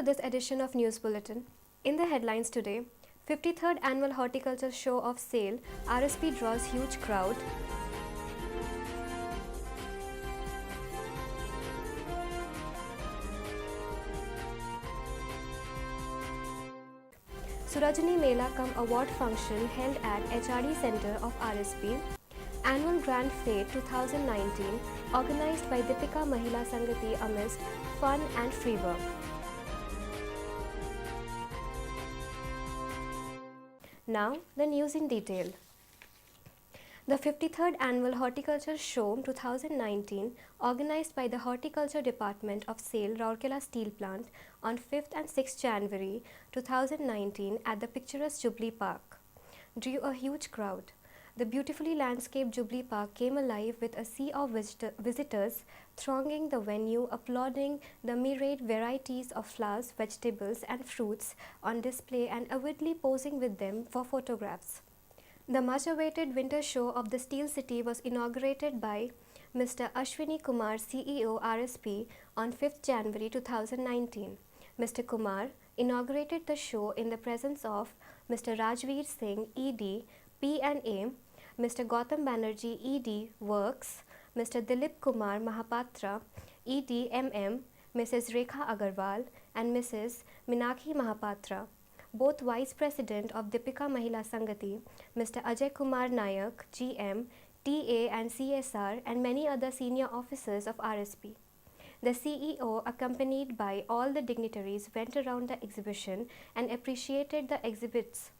this edition of News Bulletin. In the headlines today, 53rd Annual Horticulture Show of Sale, RSP draws huge crowd. Surajani Mela cum award function held at HRD Center of RSP. Annual Grand Fete 2019 organized by Mahela Sangha amidst fun and free work. Now, the news in detail. The 53rd Annual Horticulture Show 2019, organized by the Horticulture Department of SAIL Rourkela Steel Plant on 5th and 6th January 2019 at the picturesque Jubilee Park, drew a huge crowd. The beautifully landscaped Jubilee Park came alive with a sea of visitors thronging the venue, applauding the myriad varieties of flowers, vegetables and fruits on display and avidly posing with them for photographs. The much-awaited winter show of the Steel City was inaugurated by Mr. Ashwini Kumar, CEO RSP, on 5th January 2019. Mr. Kumar inaugurated the show in the presence of Mr. Rajveer Singh, ED, P&A, Mr. Gautam Banerjee, ED, Works, Mr. Dilip Kumar Mahapatra, ED, MM, Mrs. Rekha Agarwal and Mrs. Minakshi Mahapatra. Both Vice President of Mahela Sangha, Mr. Ajay Kumar Nayak, GM, TA and CSR and many other senior officers of RSP. The CEO, accompanied by all the dignitaries, went around the exhibition and appreciated the exhibits.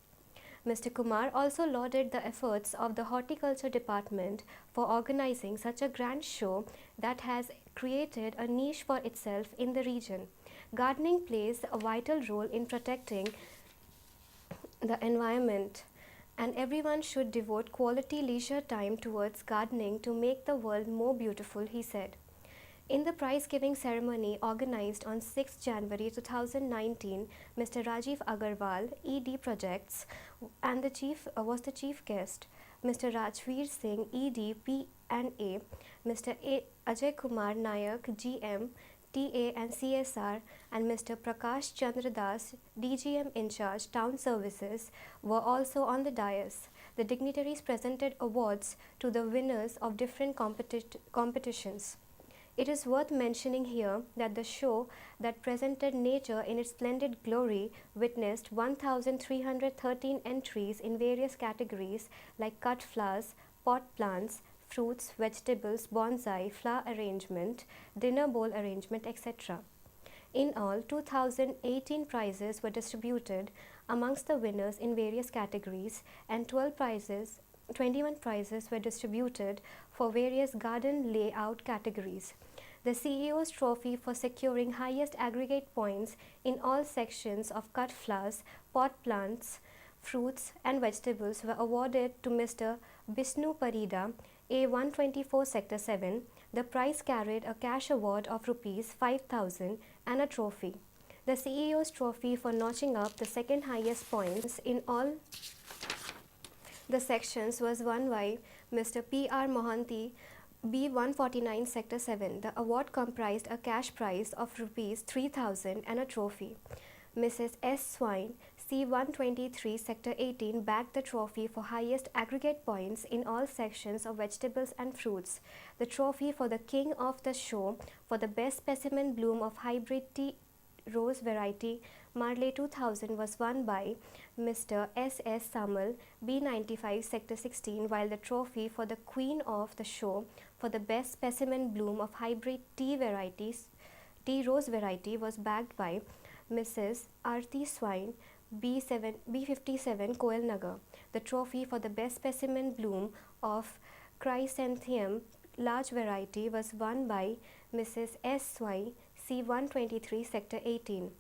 Mr. Kumar also lauded the efforts of the Horticulture Department for organizing such a grand show that has created a niche for itself in the region. Gardening plays a vital role in protecting the environment, and everyone should devote quality leisure time towards gardening to make the world more beautiful, he said. In the prize-giving ceremony organized on 6 January 2019, Mr. Rajiv Agarwal, ED Projects, and was the chief guest. Mr. Rajveer Singh, ED P&A, Mr. Ajay Kumar Nayak, GM, TA and CSR, and Mr. Prakash Chandra Das, DGM in charge, Town Services, were also on the dais. The dignitaries presented awards to the winners of different competitions. It is worth mentioning here that the show that presented nature in its splendid glory witnessed 1,313 entries in various categories like cut flowers, pot plants, fruits, vegetables, bonsai, flower arrangement, dinner bowl arrangement, etc. In all, 2018 prizes were distributed amongst the winners in various categories and 21 prizes were distributed for various garden layout categories. The CEO's trophy for securing highest aggregate points in all sections of cut flowers, pot plants, fruits and vegetables were awarded to Mr. Bishnu Parida, A124 Sector 7. The prize carried a cash award of Rs 5,000 and a trophy. The CEO's trophy for notching up the second highest points in all the sections was won by Mr. P.R. Mohanty, B149 Sector 7. The award comprised a cash prize of Rs 3,000 and a trophy. Mrs. S. Swine, C123 Sector 18, bagged the trophy for highest aggregate points in all sections of vegetables and fruits. The trophy for the king of the show for the best specimen bloom of hybrid tea rose variety Marley 2000 was won by Mr. S.S. Samal, B95 Sector 16, while the trophy for the queen of the show for the best specimen bloom of hybrid tea rose variety was bagged by Mrs. Arti Swine, B57 Koel Nagar. The trophy for the best specimen bloom of chrysanthemum large variety was won by Mrs. S. Swine, C123 Sector 18.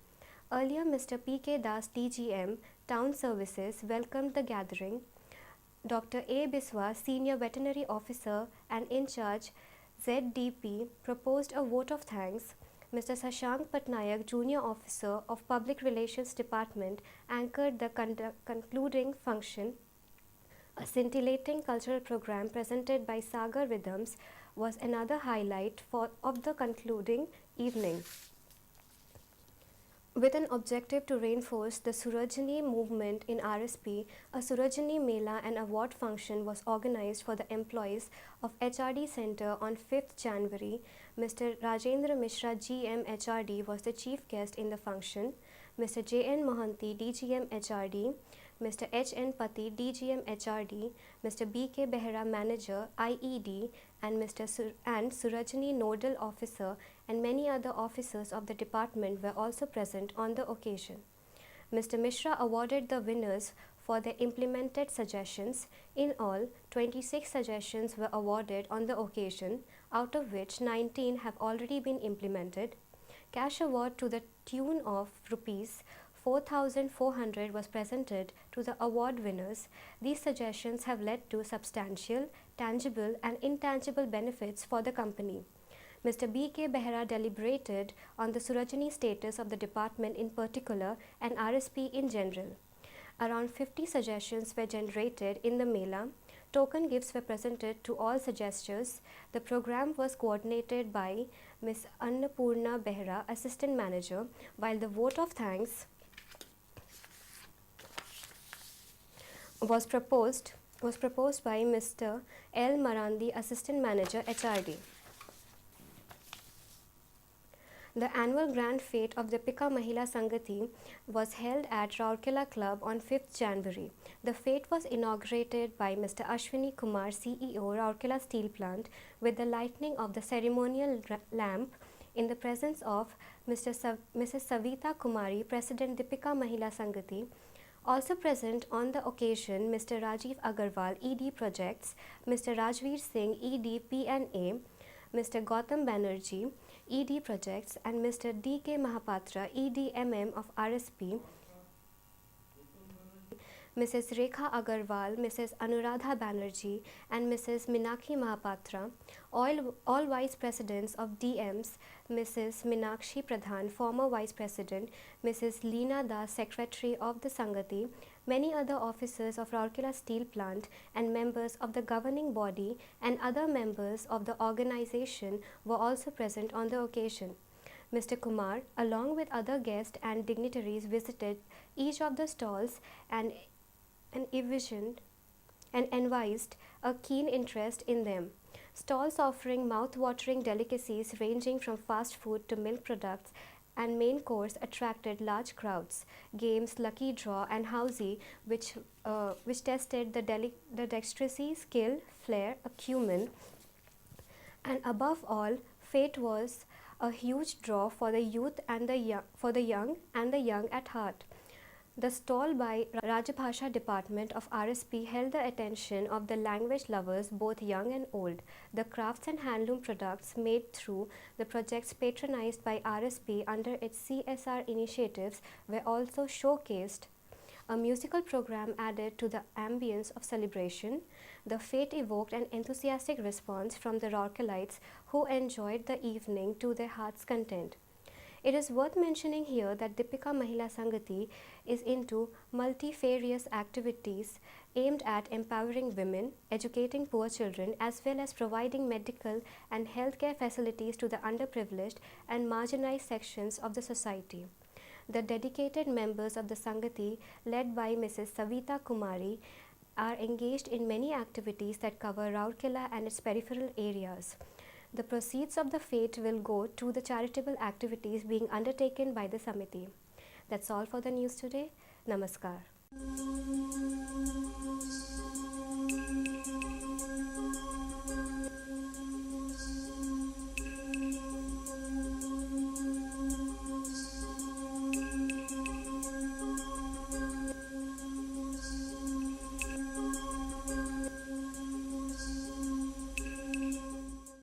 Earlier, Mr. P.K. Das, DGM, Town Services, welcomed the gathering. Dr. A. Biswa, Senior Veterinary Officer and in charge, ZDP, proposed a vote of thanks. Mr. Sashank Patnaik, Junior Officer of Public Relations Department, anchored the concluding function. A scintillating cultural program presented by Sagar Rhythms was another highlight of the concluding evening. With an objective to reinforce the Surajani movement in RSP, a Surajani Mela and award function was organized for the employees of HRD Center on 5th January. Mr. Rajendra Mishra GM HRD was the chief guest in the function. Mr. J.N. Mohanty DGM HRD, Mr. H.N. Pati DGM HRD, Mr. B.K. Behera Manager IED, and Surajani Nodal Officer and many other officers of the department were also present on the occasion. Mr. Mishra awarded the winners for their implemented suggestions. In all, 26 suggestions were awarded on the occasion, out of which 19 have already been implemented. Cash award to the tune of Rs 4,400 was presented to the award winners. These suggestions have led to substantial, tangible and intangible benefits for the company. Mr. B.K. Behera deliberated on the Surajani status of the department in particular and RSP in general. Around 50 suggestions were generated in the Mela. Token gifts were presented to all suggestors. The program was coordinated by Ms. Annapurna Behera, Assistant Manager, while the vote of thanks was proposed by Mr. L. Marandi, Assistant Manager, HRD. The annual grand fete of Deepika Mahela Sangati was held at Rourkela Club on 5th January. The fete was inaugurated by Mr. Ashwini Kumar, CEO, Rourkela Steel Plant, with the lighting of the ceremonial lamp in the presence of Mrs. Savita Kumari, President Deepika Mahela Sangati. Also present on the occasion, Mr. Rajiv Agarwal, ED Projects, Mr. Rajveer Singh, ED P&A, Mr. Gautam Banerjee, ED Projects, and Mr. D.K. Mahapatra, ED-MM of RSP, Mrs. Rekha Agarwal, Mrs. Anuradha Banerjee, and Mrs. Minakshi Mahapatra, all Vice Presidents of DMs, Mrs. Minakshi Pradhan, former Vice President, Mrs. Leena Das, Secretary of the Sangati, many other officers of Rourkela Steel Plant and members of the governing body and other members of the organization were also present on the occasion. Mr. Kumar, along with other guests and dignitaries, visited each of the stalls and envisioned and envisaged a keen interest in them. Stalls offering mouth-watering delicacies ranging from fast food to milk products and main course attracted large crowds. Games, lucky draw and housey, which tested the dexterity, skill, flair, acumen, and above all, fate was a huge draw for the youth and the young at heart. The stall by Rajabhasha Department of RSP held the attention of the language lovers, both young and old. The crafts and handloom products made through the projects patronized by RSP under its CSR initiatives were also showcased. A musical program added to the ambience of celebration. The fete evoked an enthusiastic response from the Rourkelites, who enjoyed the evening to their heart's content. It is worth mentioning here that Deepika Mahela Sangati is into multifarious activities aimed at empowering women, educating poor children, as well as providing medical and healthcare facilities to the underprivileged and marginalized sections of the society. The dedicated members of the Sangati, led by Mrs. Savita Kumari, are engaged in many activities that cover Rourkela and its peripheral areas. The proceeds of the fete will go to the charitable activities being undertaken by the Samiti. That's all for the news today. Namaskar.